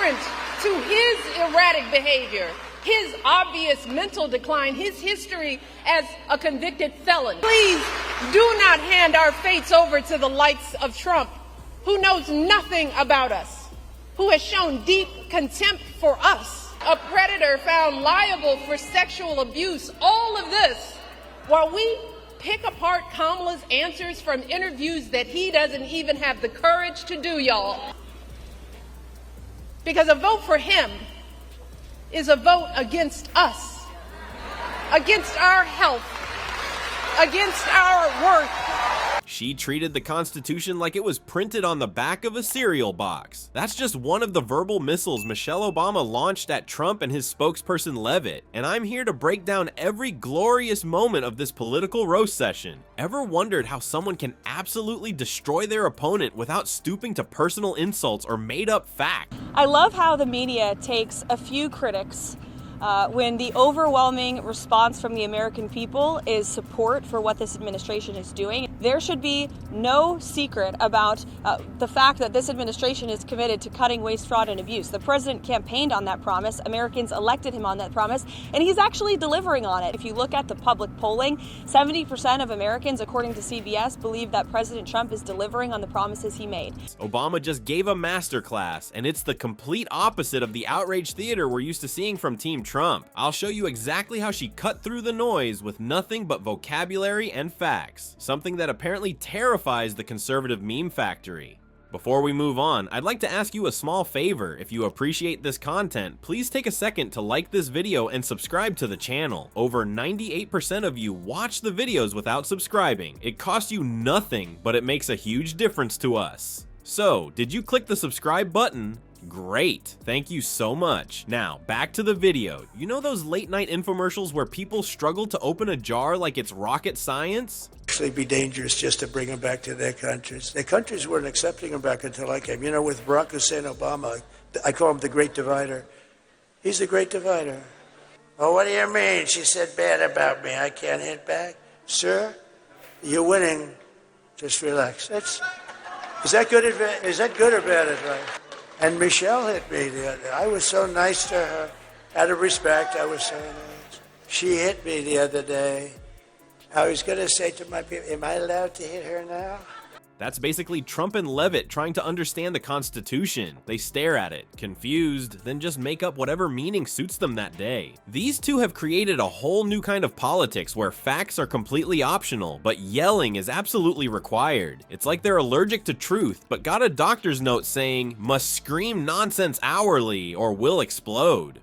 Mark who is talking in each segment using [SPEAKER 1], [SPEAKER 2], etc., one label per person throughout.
[SPEAKER 1] different to his erratic behavior, his obvious mental decline, his history as a convicted felon. Please do not hand our fates over to the likes of Trump, who knows nothing about us, who has shown deep contempt for us, a predator found liable for sexual abuse. All of this while we pick apart Kamala's answers from interviews that he doesn't even have the courage to do, y'all. Because a vote for him is a vote against us, against our health, against our worth.
[SPEAKER 2] She treated the Constitution like it was printed on the back of a cereal box. That's just one of the verbal missiles Michelle Obama launched at Trump and his spokesperson Leavitt, and I'm here to break down every glorious moment of this political roast session. Ever wondered how someone can absolutely destroy their opponent without stooping to personal insults or made-up facts?
[SPEAKER 3] I love how the media takes a few critics when the overwhelming response from the American people is support for what this administration is doing. There should be no secret about the fact that this administration is committed to cutting waste, fraud, and abuse. The president campaigned on that promise. Americans elected him on that promise, and he's actually delivering on it. If you look at the public polling, 70% of Americans, according to CBS, believe that President Trump is delivering on the promises he made.
[SPEAKER 2] Obama just gave a masterclass, and it's the complete opposite of the outrage theater we're used to seeing from Team Trump. I'll show you exactly how she cut through the noise with nothing but vocabulary and facts, something that apparently terrifies the conservative meme factory. Before we move on, I'd like to ask you a small favor. If you appreciate this content, please take a second to like this video and subscribe to the channel. Over 98% of you watch the videos without subscribing. It costs you nothing, but it makes a huge difference to us. So, did you click the subscribe button? Great, thank you so much. Now, back to the video. You know those late night infomercials where people struggle to open a jar like it's rocket science?
[SPEAKER 4] Actually be dangerous just to bring them back to their countries. Their countries weren't accepting them back until I came. You know, with Barack Hussein Obama, I call him the Great Divider. He's the Great Divider. Oh, what do you mean? She said bad about me. I can't hit back. Sir, you're winning. Just relax. Is that good advice? Is that good or bad advice? And Michelle hit me. I was so nice to her. Out of respect, I was so nice. She hit me the other day. I was going to say to my people, am I allowed to hit her now?
[SPEAKER 2] That's basically Trump and Leavitt trying to understand the Constitution. They stare at it, confused, then just make up whatever meaning suits them that day. These two have created a whole new kind of politics where facts are completely optional, but yelling is absolutely required. It's like they're allergic to truth, but got a doctor's note saying, must scream nonsense hourly or will explode.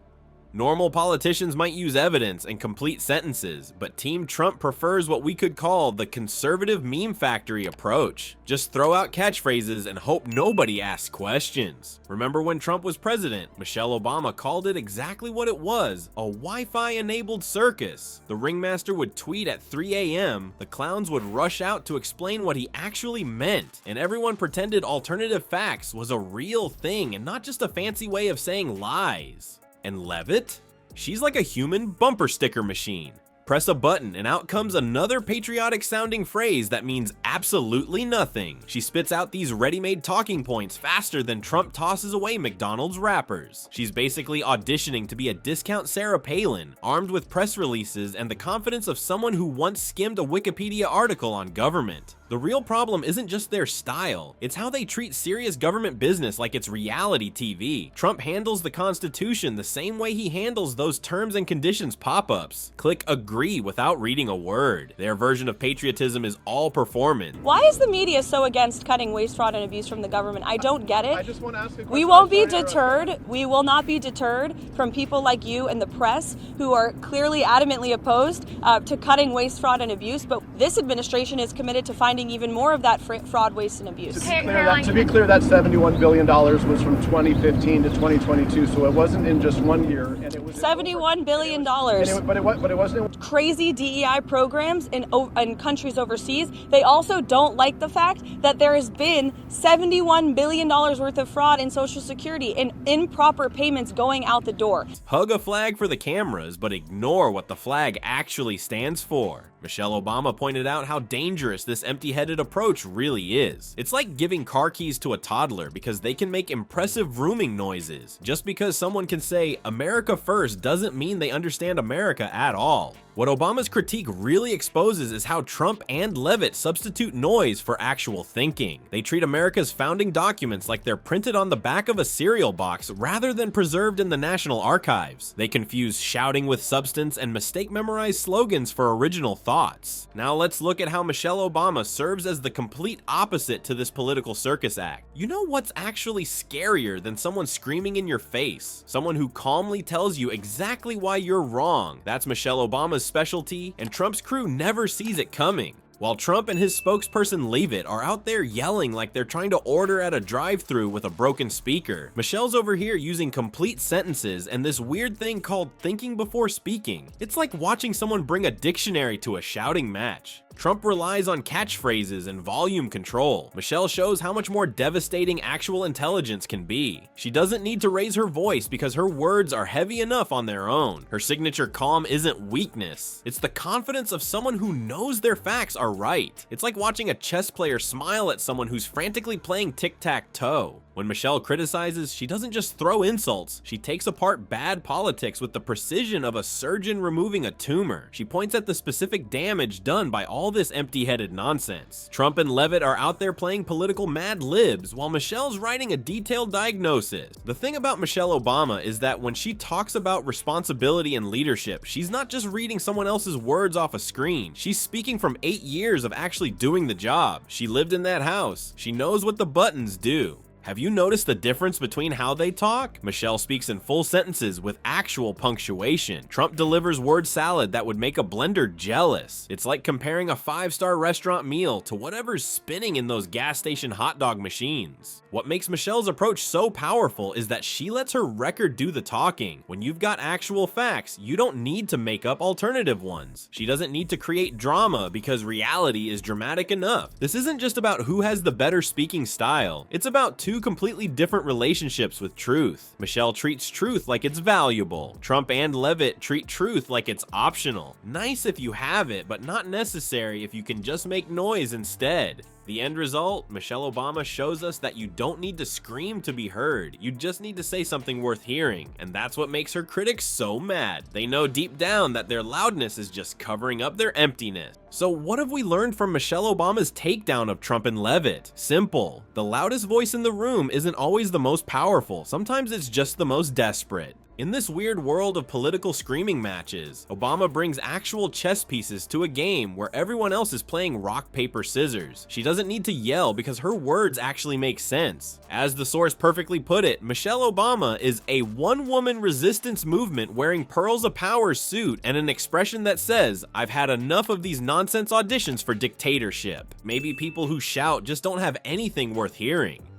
[SPEAKER 2] Normal politicians might use evidence and complete sentences, but Team Trump prefers what we could call the conservative meme factory approach. Just throw out catchphrases and hope nobody asks questions. Remember when Trump was president, Michelle Obama called it exactly what it was, a Wi-Fi enabled circus. The ringmaster would tweet at 3 a.m., the clowns would rush out to explain what he actually meant, and everyone pretended alternative facts was a real thing and not just a fancy way of saying lies. And Leavitt? She's like a human bumper sticker machine. Press a button and out comes another patriotic sounding phrase that means absolutely nothing. She spits out these ready-made talking points faster than Trump tosses away McDonald's wrappers. She's basically auditioning to be a discount Sarah Palin, armed with press releases and the confidence of someone who once skimmed a Wikipedia article on government. The real problem isn't just their style, it's how they treat serious government business like it's reality TV. Trump handles the Constitution the same way he handles those terms and conditions pop-ups. Click agree without reading a word. Their version of patriotism is all performance.
[SPEAKER 3] Why is the media so against cutting waste, fraud, and abuse from the government? I don't get it.
[SPEAKER 5] I just want to ask a question.
[SPEAKER 3] We won't be deterred. We will not be deterred from people like you and the press who are clearly adamantly opposed to cutting waste, fraud, and abuse, but this administration is committed to finding even more of that fraud, waste, and abuse.
[SPEAKER 5] To be clear, that $71 billion was from 2015 to 2022, so it wasn't in just 1 year. And it was
[SPEAKER 3] $71 billion.
[SPEAKER 5] But it wasn't.
[SPEAKER 3] Crazy DEI programs in countries overseas. They also don't like the fact that there has been $71 billion worth of fraud in Social Security and improper payments going out the door.
[SPEAKER 2] Hug a flag for the cameras, but ignore what the flag actually stands for. Michelle Obama pointed out how dangerous this empty empty-headed approach really is. It's like giving car keys to a toddler because they can make impressive rooming noises. Just because someone can say America first doesn't mean they understand America at all. What Obama's critique really exposes is how Trump and Leavitt substitute noise for actual thinking. They treat America's founding documents like they're printed on the back of a cereal box rather than preserved in the National Archives. They confuse shouting with substance and mistake memorized slogans for original thoughts. Now let's look at how Michelle Obama serves as the complete opposite to this political circus act. You know what's actually scarier than someone screaming in your face? Someone who calmly tells you exactly why you're wrong. That's Michelle Obama's specialty, and Trump's crew never sees it coming. While Trump and his spokesperson Leavitt are out there yelling like they're trying to order at a drive-thru with a broken speaker, Michelle's over here using complete sentences and this weird thing called thinking before speaking. It's like watching someone bring a dictionary to a shouting match. Trump relies on catchphrases and volume control. Michelle shows how much more devastating actual intelligence can be. She doesn't need to raise her voice because her words are heavy enough on their own. Her signature calm isn't weakness. It's the confidence of someone who knows their facts are right. It's like watching a chess player smile at someone who's frantically playing tic-tac-toe. When Michelle criticizes, she doesn't just throw insults. She takes apart bad politics with the precision of a surgeon removing a tumor. She points at the specific damage done by all this empty-headed nonsense. Trump and Leavitt are out there playing political mad libs while Michelle's writing a detailed diagnosis. The thing about Michelle Obama is that when she talks about responsibility and leadership, she's not just reading someone else's words off a screen. She's speaking from 8 years of actually doing the job. She lived in that house. She knows what the buttons do. Have you noticed the difference between how they talk? Michelle speaks in full sentences with actual punctuation. Trump delivers word salad that would make a blender jealous. It's like comparing a 5-star restaurant meal to whatever's spinning in those gas station hot dog machines. What makes Michelle's approach so powerful is that she lets her record do the talking. When you've got actual facts, you don't need to make up alternative ones. She doesn't need to create drama because reality is dramatic enough. This isn't just about who has the better speaking style. It's about two completely different relationships with truth. Michelle treats truth like it's valuable. Trump and Leavitt treat truth like it's optional. Nice if you have it, but not necessary if you can just make noise instead. The end result, Michelle Obama shows us that you don't need to scream to be heard. You just need to say something worth hearing, and that's what makes her critics so mad. They know deep down that their loudness is just covering up their emptiness. So what have we learned from Michelle Obama's takedown of Trump and Leavitt? Simple. The loudest voice in the room isn't always the most powerful. Sometimes it's just the most desperate. In this weird world of political screaming matches, Obama brings actual chess pieces to a game where everyone else is playing rock, paper, scissors. She doesn't need to yell because her words actually make sense. As the source perfectly put it, Michelle Obama is a one-woman resistance movement wearing pearls of power suit and an expression that says, "I've had enough of these nonsense auditions for dictatorship." Maybe people who shout just don't have anything worth hearing.